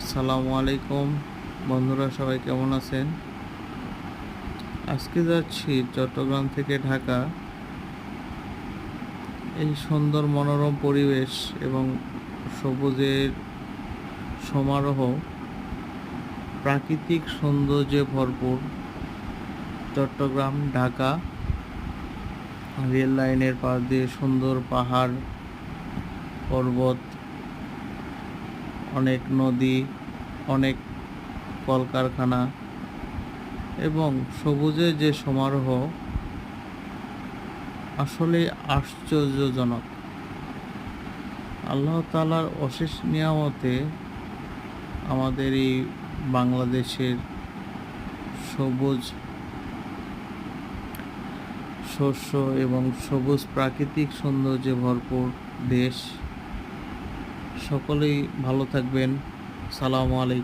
আসসালামু আলাইকুম বন্ধুরা, সবাই কেমন আছেন? আজকে যাচ্ছি চট্টগ্রাম থেকে ঢাকা। এই সুন্দর মনোরম পরিবেশ এবং সবুজের সমারোহ, প্রাকৃতিক সৌন্দর্যে ভরপুর চট্টগ্রাম ঢাকা রেল লাইনের পাশ দিয়ে সুন্দর পাহাড়, পর্বত, অনেক নদী, অনেক কলকারখানা এবং সবুজের যে সমারোহ আসলে আশ্চর্যজনক। আল্লাহ তাআলার অশেষ নিয়ামতে আমাদের এই বাংলাদেশের সবুজ শস্য এবং সবুজ প্রাকৃতিক সৌন্দর্যে ভরপুর দেশ। সকলেই ভালো থাকবেন। সালামু আলাইকুম।